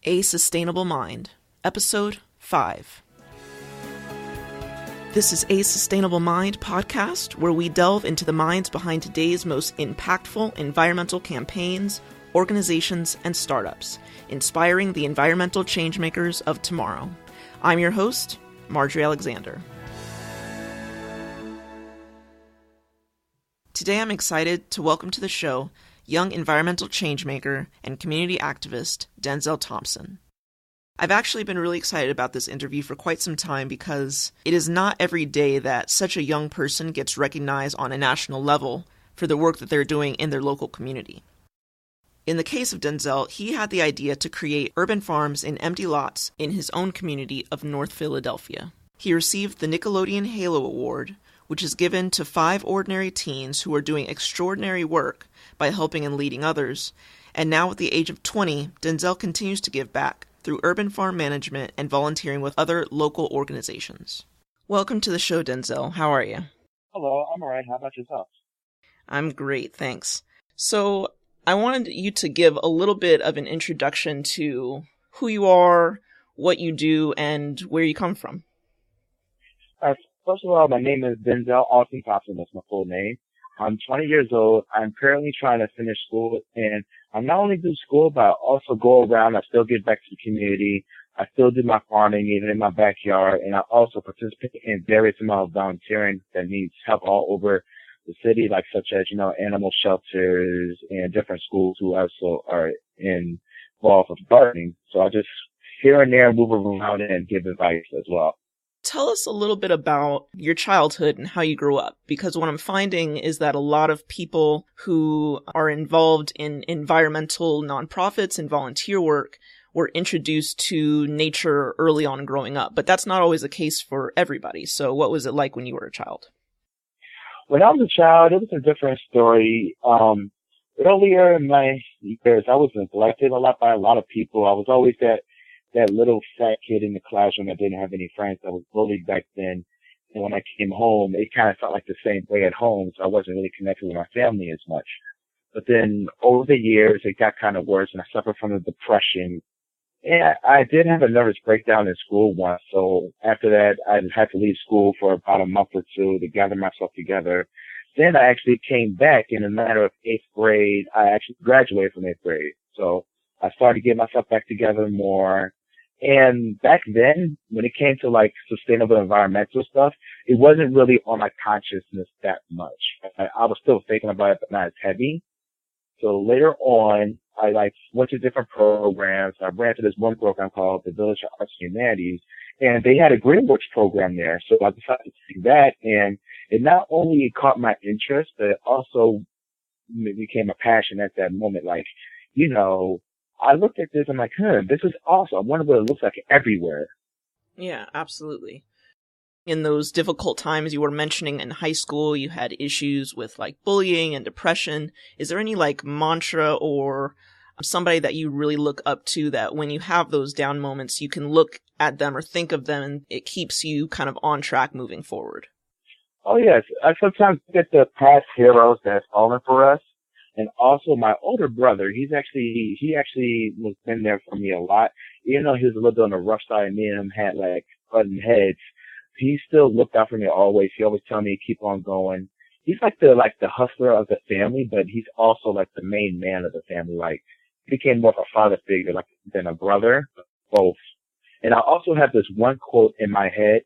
A Sustainable Mind, Episode 5. This is A Sustainable Mind podcast, where we delve into the minds behind today's most impactful environmental campaigns, organizations, and startups, inspiring the environmental changemakers of tomorrow. I'm your host, Marjorie Alexander. Today I'm excited to welcome to the show young environmental changemaker and community activist Denzel Thompson. I've actually been really excited about this interview for quite some time because it is not every day that such a young person gets recognized on a national level for the work that they're doing in their local community. In the case of Denzel, he had the idea to create urban farms in empty lots in his own community of North Philadelphia. He received the Nickelodeon Halo Award, which is given to 5 ordinary teens who are doing extraordinary work by helping and leading others. And now at the age of 20, Denzel continues to give back through urban farm management and volunteering with other local organizations. Welcome to the show, Denzel. How are you? Hello, I'm alright. How about yourself? I'm great, thanks. So I wanted you to give a little bit of an introduction to who you are, what you do, and where you come from. First of all, my name is Denzel Austin Thompson. That's my full name. I'm 20 years old. I'm currently trying to finish school, and I not only do school, but I also go around. I still give back to the community. I still do my farming, even in my backyard, and I also participate in various amounts of volunteering that needs help all over the city, like such as, animal shelters and different schools who also are involved with gardening. So I just here and there move around and give advice as well. Tell us a little bit about your childhood and how you grew up, because what I'm finding is that a lot of people who are involved in environmental nonprofits and volunteer work were introduced to nature early on growing up, but that's not always the case for everybody. So what was it like when you were a child? When I was a child, it was a different story. Earlier in my years, I was neglected a lot by a lot of people. I was always that little fat kid in the classroom that didn't have any friends. I was bullied back then. And when I came home, it kind of felt like the same way at home. So I wasn't really connected with my family as much. But then over the years, it got kind of worse and I suffered from a depression. And I did have a nervous breakdown in school once. So after that, I had to leave school for about a month or two to gather myself together. Then I actually came back in a matter of 8th grade. I actually graduated from 8th grade. So I started getting myself back together more. And back then, when it came to like sustainable environmental stuff, it wasn't really on my consciousness that much. I was still thinking about it, but not as heavy. So later on, I went to different programs. I ran to this one program called the Village of Arts and Humanities, and they had a Greenworks program there. So I decided to do that, and it not only caught my interest, but it also became a passion at that moment. I looked at this, I'm like, this is awesome. I wonder what it looks like everywhere. Yeah, absolutely. In those difficult times you were mentioning in high school, you had issues with bullying and depression. Is there any mantra or somebody that you really look up to that when you have those down moments, you can look at them or think of them and it keeps you kind of on track moving forward? Oh, yes. I sometimes look at the past heroes that's fallen for us. And also my older brother, he actually was been there for me a lot. Even though he was a little bit on the rough side, me and him had button heads. He still looked out for me always. He always told me to keep on going. He's the hustler of the family, but he's also the main man of the family. He became more of a father figure than a brother, both. And I also have this one quote in my head.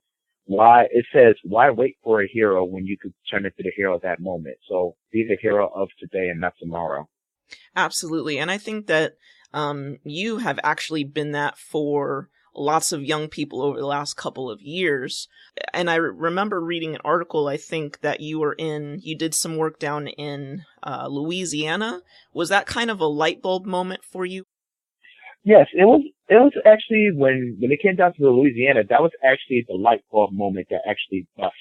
It says, why wait for a hero when you could turn into the hero at that moment? So be the hero of today and not tomorrow. Absolutely. And I think that you have actually been that for lots of young people over the last couple of years. And I remember reading an article, I think, that you did some work down in Louisiana. Was that kind of a light bulb moment for you? Yes, it was actually when it came down to Louisiana, that was actually the light bulb moment that actually bust.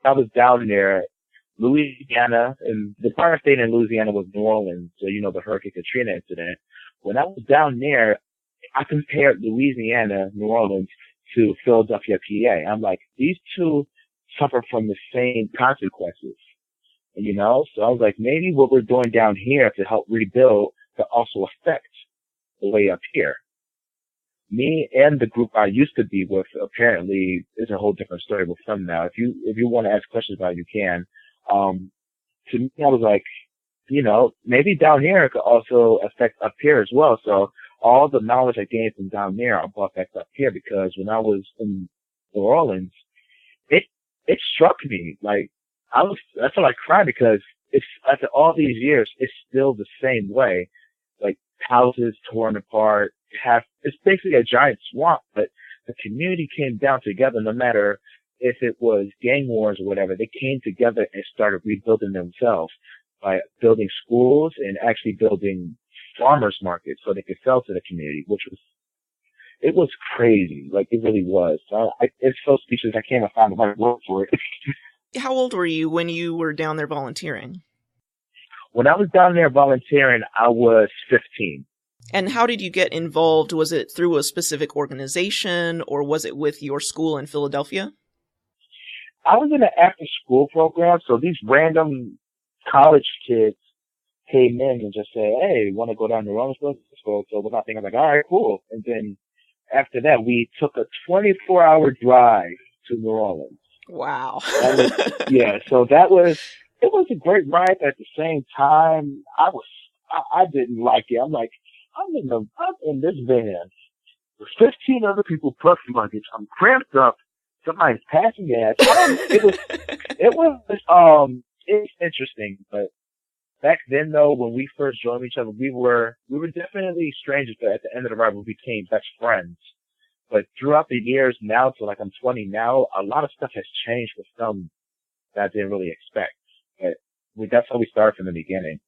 I was down there, Louisiana, and the part I stayed in Louisiana was New Orleans, so the Hurricane Katrina incident. When I was down there, I compared Louisiana, New Orleans, to Philadelphia, PA. I'm like, these two suffer from the same consequences, So I was like, maybe what we're doing down here to help rebuild could also affect the way up here. me and the group I used to be with apparently is a whole different story with them now. If you want to ask questions about it, you can. To me, I was like, maybe down here it could also affect up here as well. So all the knowledge I gained from down there, I'll affect up here, because when I was in New Orleans, it struck me. Like, that's why I cried, because it's, after all these years, it's still the same way. Like, houses torn apart, it's basically a giant swamp, but the community came down together. No matter if it was gang wars or whatever, they came together and started rebuilding themselves by building schools and actually building farmers markets so they could sell to the community, it was crazy. Like, it really was. It's so speechless. I can't even find the right word for it. How old were you when you were down there volunteering? When I was down there volunteering, I was 15. And how did you get involved? Was it through a specific organization, or was it with your school in Philadelphia? I was in an after-school program, so these random college kids came in and just said, "Hey, want to go down to New Orleans?" So without thinking, I was like, "All right, cool." And then after that, we took a 24-hour drive to New Orleans. Wow. Yeah, so it was a great ride. At the same time, I didn't like it. I'm like, I'm in this van with 15 other people plus luggage. I'm cramped up. Somebody's passing gas. It's interesting. But back then, though, when we first joined each other, we were definitely strangers. But at the end of the ride, we became best friends. But throughout the years now, so like I'm 20 now, a lot of stuff has changed with them that I didn't really expect. But that's how we started from the beginning.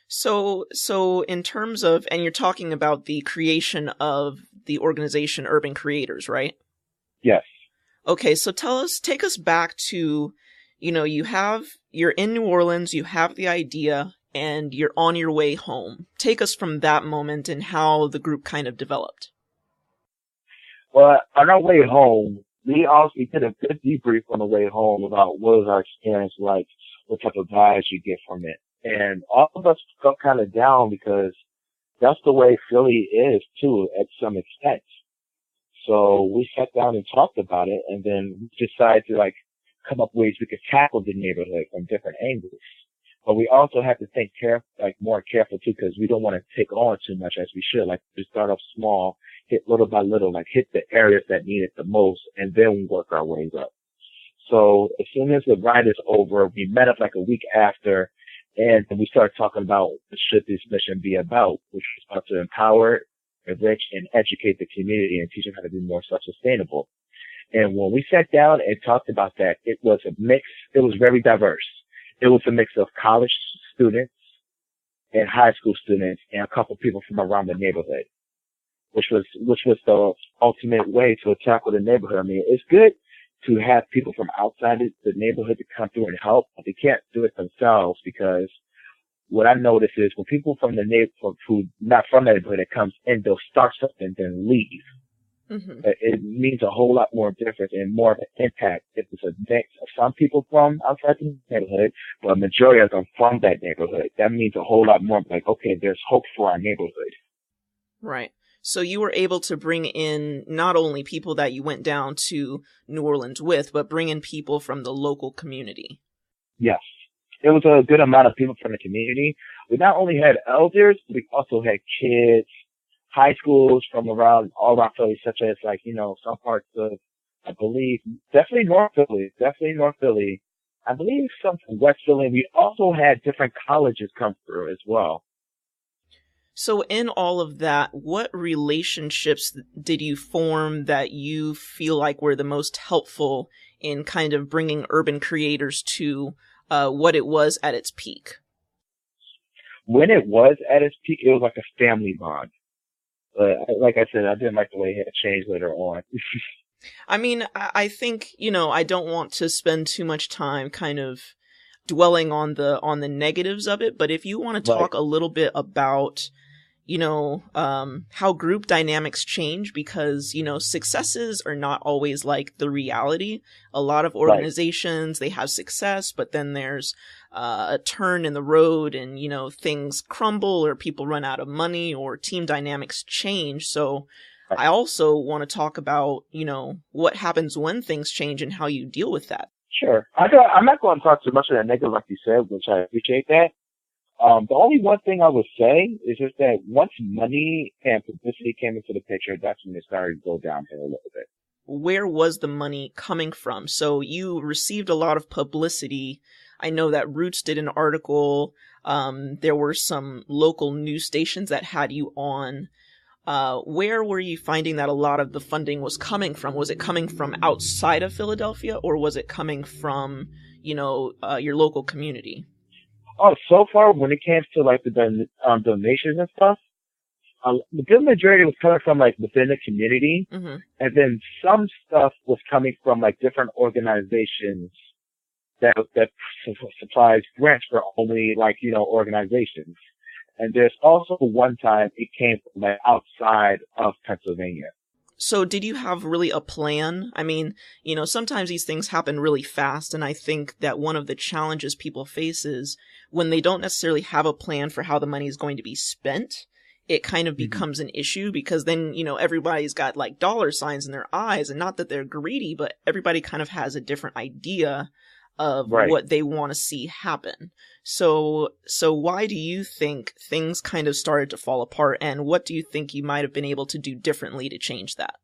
So in terms of, and you're talking about the creation of the organization Urban Creators, right? Yes. Okay, so take us back to, you're in New Orleans, you have the idea, and you're on your way home. Take us from that moment and how the group kind of developed. Well, on our way home, we did a good debrief on the way home about what was our experience like, what type of vibes you get from it. And all of us felt kind of down, because that's the way Philly is too, at some extent. So we sat down and talked about it, and then we decided to come up with ways we could tackle the neighborhood from different angles. But we also have to think more careful too, because we don't want to take on too much as we should. Like, to start off small, hit little by little, hit the areas that need it the most, and then work our ways up. So as soon as the ride is over, we met up a week after, and we started talking about what should this mission be about, which was about to empower, enrich, and educate the community and teach them how to be more self-sustainable. And when we sat down and talked about that, it was a mix. It was very diverse. It was a mix of college students and high school students and a couple people from around the neighborhood, which was the ultimate way to tackle the neighborhood. I mean, it's good to have people from outside the neighborhood to come through and help, but they can't do it themselves, because what I notice is when people from the neighborhood, who not from the neighborhood, that comes in, they'll start something then leave. Mm-hmm. It means a whole lot more difference and more of an impact if it's a mix of some people from outside the neighborhood, but a majority of them from that neighborhood. That means a whole lot more. Okay, there's hope for our neighborhood. Right. So you were able to bring in not only people that you went down to New Orleans with, but bring in people from the local community. Yes. It was a good amount of people from the community. We not only had elders, we also had kids, high schools from all around Philly, such as some parts of, I believe, definitely North Philly. I believe some from West Philly. We also had different colleges come through as well. So in all of that, what relationships did you form that you feel like were the most helpful in kind of bringing Urban Creators to what it was at its peak? When it was at its peak, it was like a family bond. Like I said, I didn't like the way it had changed later on. I mean, I think, I don't want to spend too much time kind of dwelling on the negatives of it, but if you want to talk a little bit about how group dynamics change, because, successes are not always like the reality. A lot of organizations, they have success, but then there's a turn in the road and, things crumble or people run out of money or team dynamics change. So I also want to talk about, what happens when things change and how you deal with that. Sure. I'm not going to talk too much of that negative, like you said, which I appreciate that. The only one thing I would say is just that once money and publicity came into the picture, that's when it started to go downhill a little bit. Where was the money coming from? So you received a lot of publicity. I know that Roots did an article. There were some local news stations that had you on. Where were you finding that a lot of the funding was coming from? Was it coming from outside of Philadelphia, or was it coming from, your local community? Oh, so far when it came to like the donations and stuff, the good majority was coming from like within the community, mm-hmm. and then some stuff was coming from like different organizations that supplies grants for only like organizations. And there's also one time it came from like outside of Pennsylvania. So did you have really a plan? I mean, sometimes these things happen really fast, and I think that one of the challenges people face is when they don't necessarily have a plan for how the money is going to be spent. It kind of becomes an issue because then, everybody's got like dollar signs in their eyes, and not that they're greedy, but everybody kind of has a different idea of what they want to see happen. So why do you think things kind of started to fall apart, and what do you think you might have been able to do differently to change that?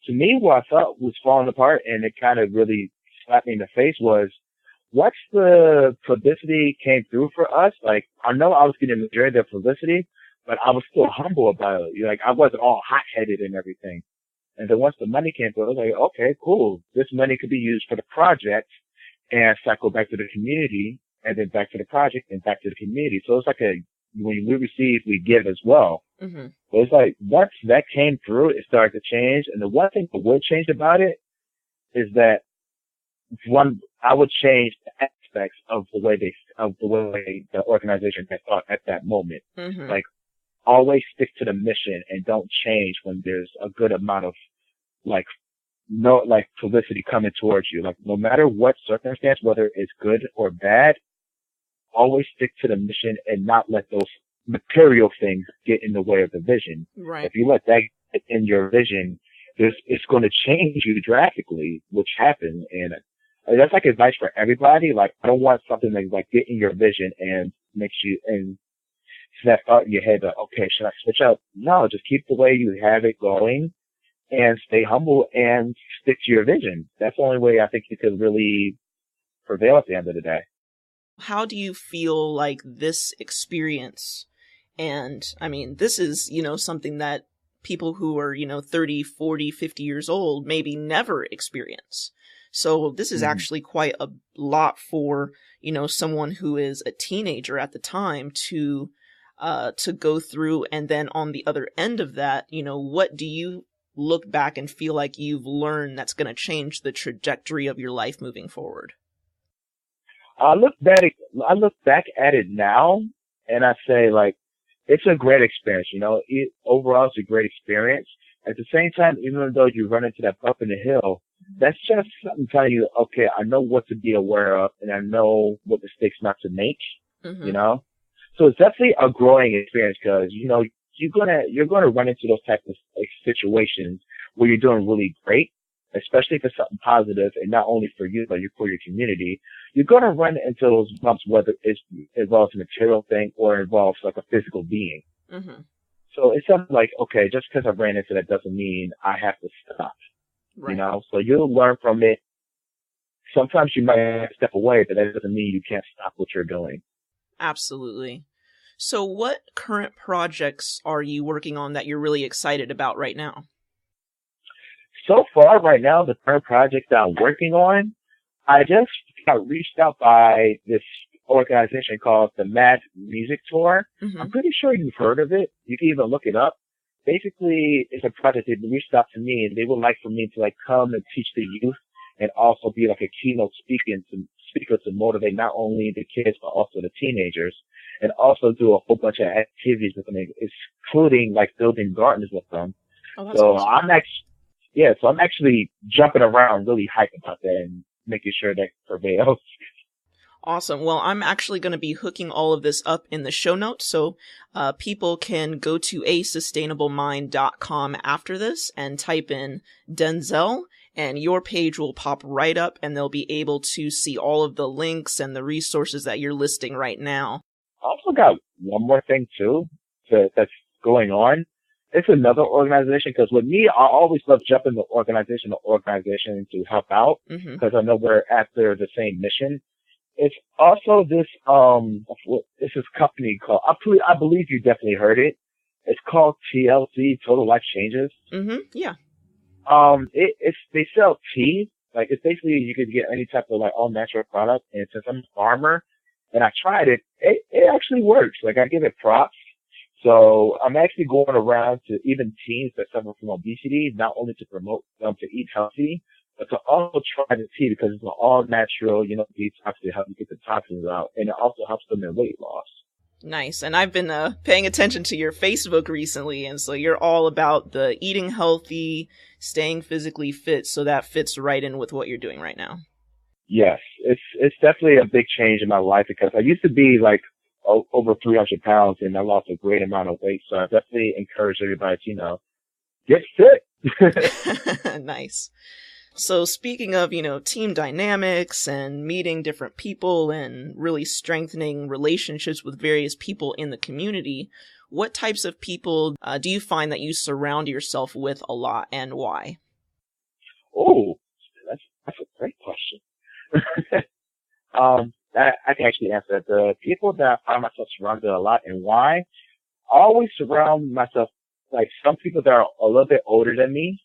To me, what I thought was falling apart, and it kind of really slapped me in the face, was once the publicity came through for us, like, I know I was getting the majority of the publicity, but I was still humble about it. Like, I wasn't all hot-headed and everything. And then once the money came through, I was like, okay, cool. This money could be used for the project and cycle back to the community, and then back to the project and back to the community. So it's like when we receive, we give as well. Mm-hmm. So it's like once that came through, it started to change. And the one thing that would change about it is that I would change the aspects of the way the organization had thought at that moment. Mm-hmm. Like, always stick to the mission and don't change when there's a good amount of publicity coming towards you. Like, no matter what circumstance, whether it's good or bad, always stick to the mission and not let those material things get in the way of the vision. Right. If you let that get in your vision, it's going to change you drastically, which happened. And that's like advice for everybody. Like, I don't want something that like get in your vision and makes you and that thought in your head that, okay, should I switch up? No, just keep the way you have it going and stay humble and stick to your vision. That's the only way I think you could really prevail at the end of the day. How do you feel like this experience, and I mean, this is, something that people who are, 30, 40, 50 years old maybe never experience. So this is actually quite a lot for, someone who is a teenager at the time to go through. And then on the other end of that, what do you look back and feel like you've learned that's going to change the trajectory of your life moving forward? I look back at it now and I say, like, it's a great experience. Overall, it's a great experience. At the same time, even though you run into that bump in the hill, that's just something telling you, okay, I know what to be aware of and I know what mistakes not to make, So it's definitely a growing experience because, you're gonna run into those types of situations where you're doing really great, especially if it's something positive and not only for you, but for your community. You're gonna run into those bumps, whether it involves a material thing or involves like a physical being. Mm-hmm. So it's something like, okay, just because I ran into that doesn't mean I have to stop. Right. So you'll learn from it. Sometimes you might have to step away, but that doesn't mean you can't stop what you're doing. Absolutely. So what current projects are you working on that you're really excited about right now? So far, right now, the current project that I'm working on, I just got reached out by this organization called the Mad Music Tour. Mm-hmm. I'm pretty sure you've heard of it. You can even look it up. Basically, it's a project that reached out to me, and they would like for me to like come and teach the youth and also be like a keynote speaker to motivate not only the kids but also the teenagers, and also do a whole bunch of activities with them, including like building gardens with them. Oh, that's so awesome. I'm actually jumping around really hyped about that and making sure that prevails. Awesome. Well, I'm actually going to be hooking all of this up in the show notes, so people can go to asustainablemind.com after this and type in Denzel, and your page will pop right up, and they'll be able to see all of the links and the resources that you're listing right now. I also got one more thing, too, that's going on. It's another organization, because with me, I always love jumping to organization to organization to help out, because I know we're after the same mission. It's also this company called, I believe you definitely heard it. It's called TLC, Total Life Changes. Yeah. They sell tea. Like, it's basically, you could get any type of, like, all natural product. And since I'm a farmer and I tried it, it actually works. Like, I give it props. So I'm actually going around to even teens that suffer from obesity, not only to promote them to eat healthy, but to also try the tea, because it's an all natural, detox to help you get the toxins out. And it also helps them in weight loss. Nice. And I've been paying attention to your Facebook recently, and so you're all about the eating healthy, staying physically fit, so that fits right in with what you're doing right now. Yes, it's definitely a big change in my life, because I used to be like over 300 pounds, and I lost a great amount of weight. So I definitely encourage everybody to, get fit. Nice. So speaking of, team dynamics and meeting different people and really strengthening relationships with various people in the community, what types of people do you find that you surround yourself with a lot, and why? Oh, that's a great question. I can actually answer that. The people that I find myself surrounded a lot, and why, I always surround myself, like, some people that are a little bit older than me,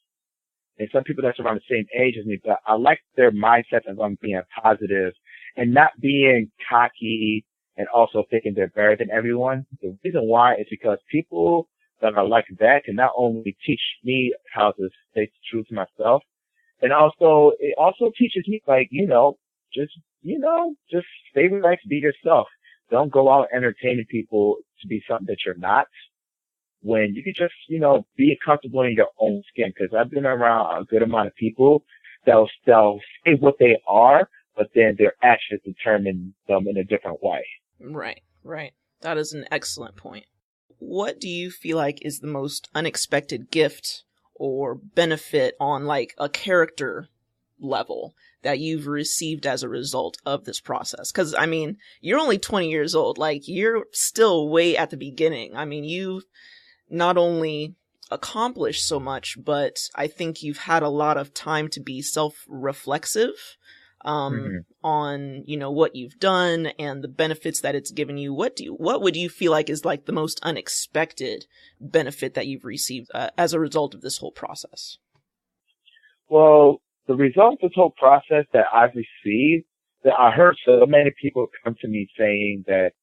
and some people that's around the same age as me, but I like their mindset of being positive and not being cocky and also thinking they're better than everyone. The reason why is because people that are like that can not only teach me how to stay true to myself, and also, it also teaches me, like, just stay relaxed, be yourself. Don't go out entertaining people to be something that you're not, when you can just, be comfortable in your own skin. Because I've been around a good amount of people that'll say what they are, but then their actions determine them in a different way. Right. That is an excellent point. What do you feel like is the most unexpected gift or benefit on, like, a character level that you've received as a result of this process? Because, I mean, you're only 20 years old. Like, you're still way at the beginning. I mean, you not only accomplished so much, but I think you've had a lot of time to be self-reflexive on, what you've done and the benefits that it's given you. What would you feel like is, like, the most unexpected benefit that you've received as a result of this whole process? Well, the result of this whole process that I've received, that I heard so many people come to me saying that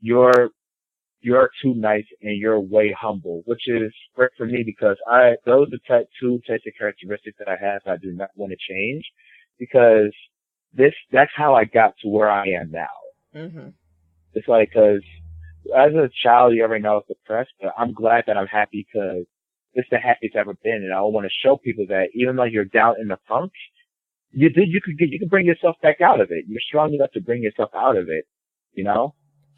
you're too nice and you're way humble, which is great for me, because those are two types of characteristics that I have I do not want to change, because that's how I got to where I am now. It's like, because as a child, you already know I was depressed, but I'm glad that I'm happy, because it's the happiest I've ever been. And I want to show people that even though you're down in the funk, you can bring yourself back out of it. You're strong enough to bring yourself out of it,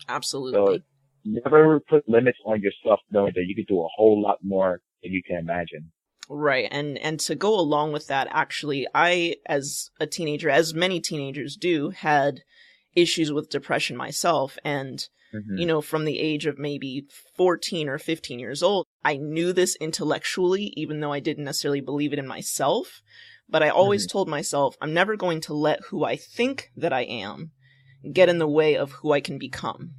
Absolutely. So never put limits on yourself, knowing that you can do a whole lot more than you can imagine. Right. And to go along with that, actually, I, as a teenager, as many teenagers do, had issues with depression myself. And, from the age of maybe 14 or 15 years old, I knew this intellectually, even though I didn't necessarily believe it in myself. But I always told myself, I'm never going to let who I think that I am get in the way of who I can become.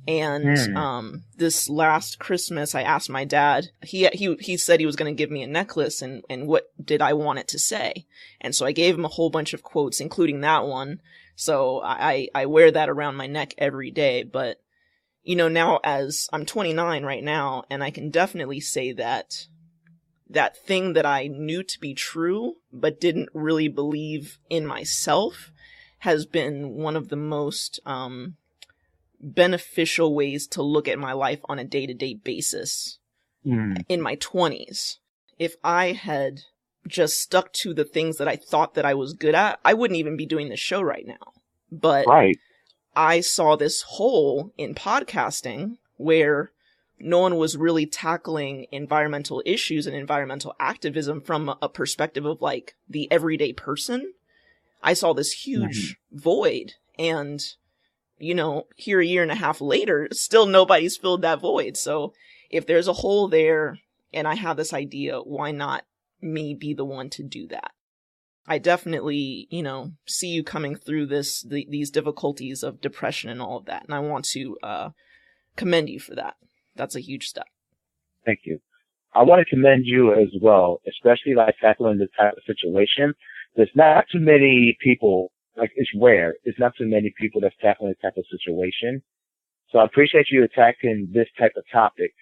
And this last Christmas, I asked my dad, he said he was going to give me a necklace, and what did I want it to say? And so I gave him a whole bunch of quotes, including that one. So I wear that around my neck every day. But, now as I'm 29 right now, and I can definitely say that that thing that I knew to be true, but didn't really believe in myself, has been one of the most, beneficial ways to look at my life on a day-to-day basis in my 20s. If I had just stuck to the things that I thought that I was good at, I wouldn't even be doing this show right now. But Right. I saw this hole in podcasting where no one was really tackling environmental issues and environmental activism from a perspective of like the everyday person. I saw this huge void, and, you know, here a year and a half later, still nobody's filled that void. So if there's a hole there and I have this idea, why not me be the one to do that? I definitely, you know, see you coming through these difficulties of depression and all of that. And I want to commend you for that. That's a huge step. Thank you. I want to commend you as well, especially like tackling this type of situation. There's not too many people, like it's rare. There's not too many people that's tackling this type of situation. So I appreciate you attacking this type of topic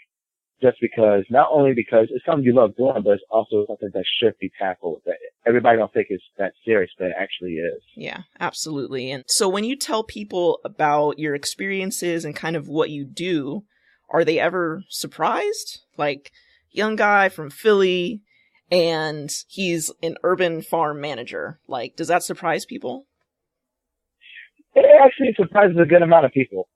just because, not only because it's something you love doing, but it's also something that should be tackled. That everybody don't think it's that serious, but it actually is. Yeah, absolutely. And so when you tell people about your experiences and kind of what you do, are they ever surprised? Like, young guy from Philly, and he's an urban farm manager. Like, does that surprise people? It actually surprises a good amount of people.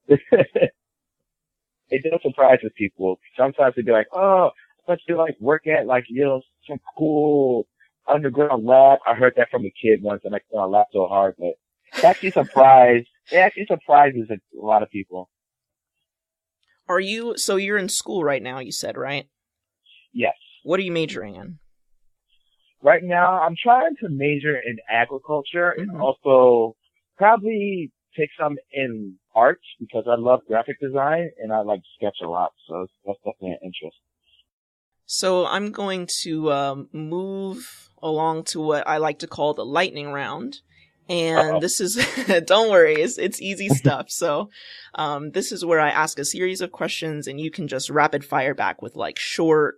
It does surprise people. Sometimes they'd be like, oh, I thought you like work at like, you know, some cool underground lab. I heard that from a kid once and I laughed so hard, but it actually surprises a lot of people. So you're in school right now, you said, right? Yes. What are you majoring in? Right now, I'm trying to major in agriculture and also probably take some in art because I love graphic design and I like to sketch a lot. So that's definitely an interest. So I'm going to move along to what I like to call the lightning round. And This is, don't worry, it's easy stuff. So this is where I ask a series of questions and you can just rapid fire back with like short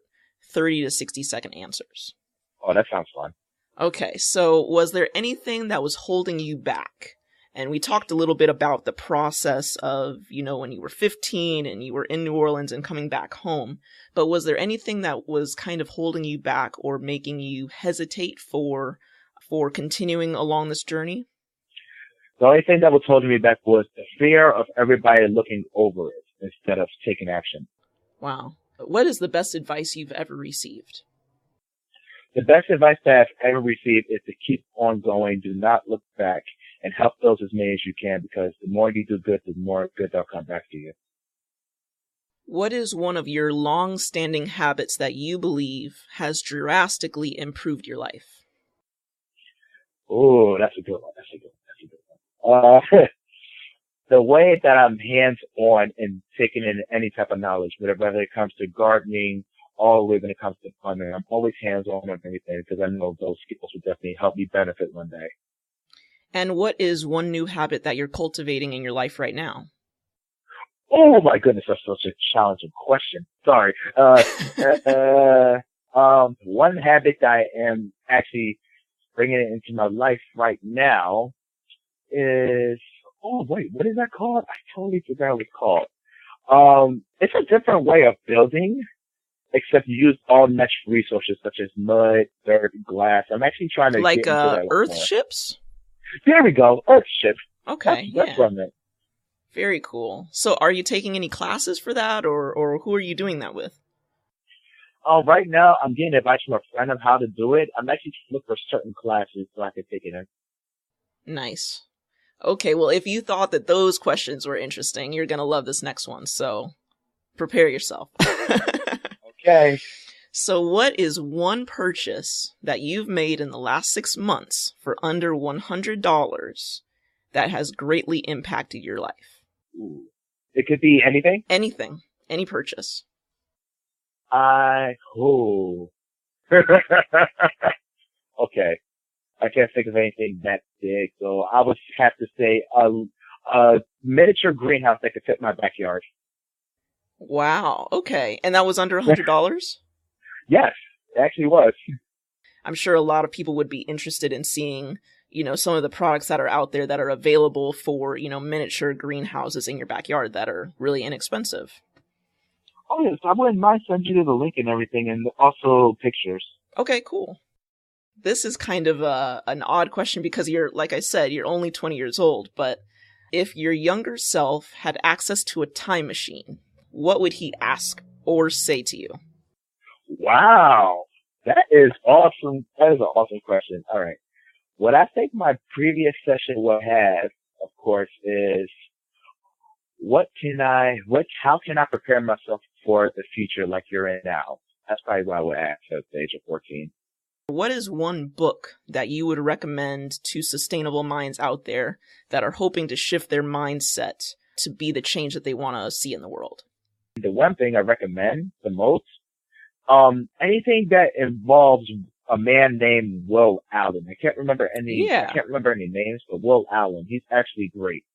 30 to 60 second answers. Oh, that sounds fun. Okay, so was there anything that was holding you back? And we talked a little bit about the process of, you know, when you were 15 and you were in New Orleans and coming back home. But was there anything that was kind of holding you back or making you hesitate for continuing along this journey? The only thing that was holding me back was the fear of everybody looking over it instead of taking action. Wow. What is the best advice you've ever received? The best advice that I've ever received is to keep on going, do not look back, and help those as many as you can, because the more you do good, the more good they'll come back to you. What is one of your long-standing habits that you believe has drastically improved your life? Oh, that's a good one. The way that I'm hands-on and taking in any type of knowledge, whether it comes to gardening, all the way when it comes to farming, I'm always hands-on on anything because I know those skills will definitely help me benefit one day. And what is one new habit that you're cultivating in your life right now? Oh my goodness, that's such a challenging question. Sorry. One habit that I am actually bringing into my life right now is, oh wait, what is that called? I totally forgot what it's called. It's a different way of building, except you use all natural resources such as mud, dirt, glass. I'm actually trying to like get into that earth more. Ships? There we go, earth ships. Okay, that's what I meant. Very cool. So are you taking any classes for that, or who are you doing that with? Right now, I'm getting advice from a friend on how to do it. I'm actually looking for certain classes so I can take it in. Nice. Okay, well, if you thought that those questions were interesting, you're going to love this next one, so prepare yourself. Okay. So what is one purchase that you've made in the last 6 months for under $100 that has greatly impacted your life? Ooh. It could be anything? Anything. Any purchase. Okay. I can't think of anything that big, so I would have to say a miniature greenhouse that could fit my backyard. Wow. Okay. And that was under $100? Yes, it actually was. I'm sure a lot of people would be interested in seeing, you know, some of the products that are out there that are available for, you know, miniature greenhouses in your backyard that are really inexpensive. Oh, yes. I wouldn't mind sending you the link and everything and also pictures. Okay, cool. This is kind of an odd question because like I said, you're only 20 years old, but if your younger self had access to a time machine, what would he ask or say to you? Wow. That is awesome. That is an awesome question. All right. What I think my previous session will have, of course, is how can I prepare myself for the future like you're in now? That's probably what I would ask at the age of 14. What is one book that you would recommend to sustainable minds out there that are hoping to shift their mindset to be the change that they want to see in the world? The one thing I recommend the most, anything that involves a man named Will Allen. I can't remember any names, but Will Allen, he's actually great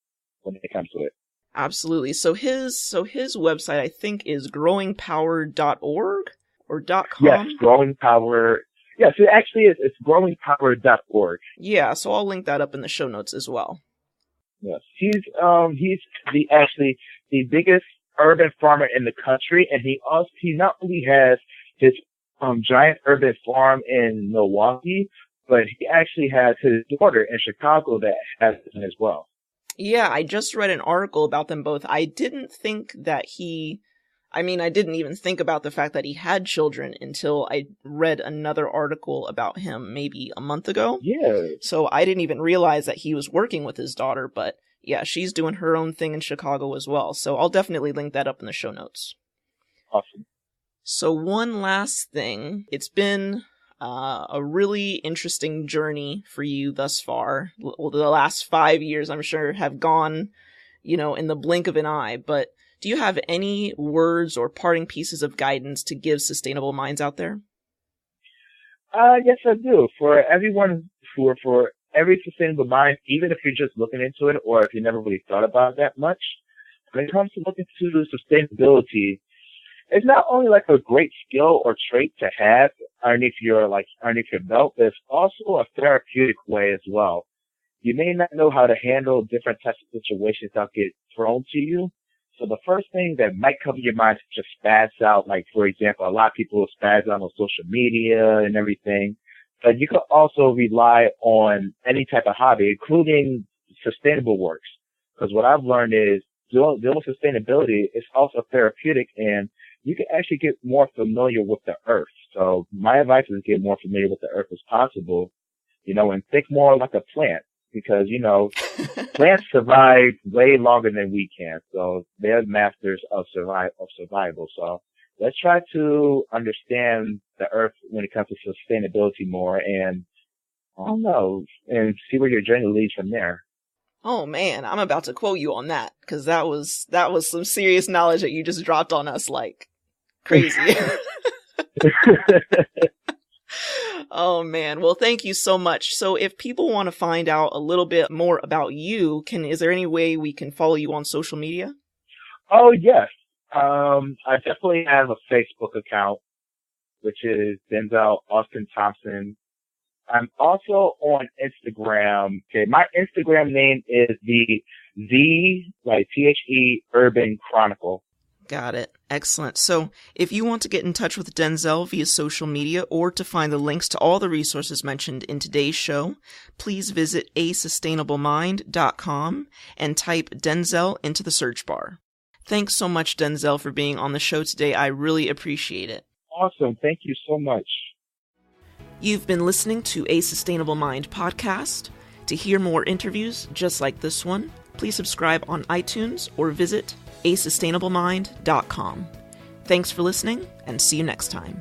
when it comes to it. Absolutely. So his website, I think, is growingpower.org or .com? Yes, Growing Power. Yes, it actually is. It's growingpower.org. Yeah, so I'll link that up in the show notes as well. Yes, he's the biggest urban farmer in the country, and he not only has his giant urban farm in Milwaukee, but he actually has his daughter in Chicago that has it as well. Yeah, I just read an article about them both. I didn't even think about the fact that he had children until I read another article about him maybe a month ago. Yeah. So I didn't even realize that he was working with his daughter, but yeah, she's doing her own thing in Chicago as well. So I'll definitely link that up in the show notes. Awesome. So one last thing, it's been a really interesting journey for you thus far. Well, the last 5 years, I'm sure, have gone, in the blink of an eye, but do you have any words or parting pieces of guidance to give sustainable minds out there? Yes, I do. For everyone, for every sustainable mind, even if you're just looking into it or if you never really thought about it that much, when it comes to looking to sustainability, it's not only like a great skill or trait to have underneath your belt, but it's also a therapeutic way as well. You may not know how to handle different types of situations that get thrown to you. So the first thing that might come to your mind is just spaz out. Like, for example, a lot of people spaz out on social media and everything. But you could also rely on any type of hobby, including sustainable works. Because what I've learned is dealing with sustainability is also therapeutic, and you can actually get more familiar with the earth. So my advice is get more familiar with the earth as possible, and think more like a plant. Because, plants survive way longer than we can. So they're masters of survival. So let's try to understand the earth when it comes to sustainability more and see where your journey leads from there. Oh man, I'm about to quote you on that because that was some serious knowledge that you just dropped on us like crazy. Oh man. Well, thank you so much. So if people want to find out a little bit more about you, is there any way we can follow you on social media? Oh, yes. I definitely have a Facebook account, which is Denzel Austin Thompson. I'm also on Instagram. Okay. My Instagram name is the Urban Chronicle. Got it. Excellent. So if you want to get in touch with Denzel via social media or to find the links to all the resources mentioned in today's show, please visit asustainablemind.com and type Denzel into the search bar. Thanks so much, Denzel, for being on the show today. I really appreciate it. Awesome. Thank you so much. You've been listening to A Sustainable Mind podcast. To hear more interviews just like this one, please subscribe on iTunes or visit asustainablemind.com. Thanks for listening, and see you next time.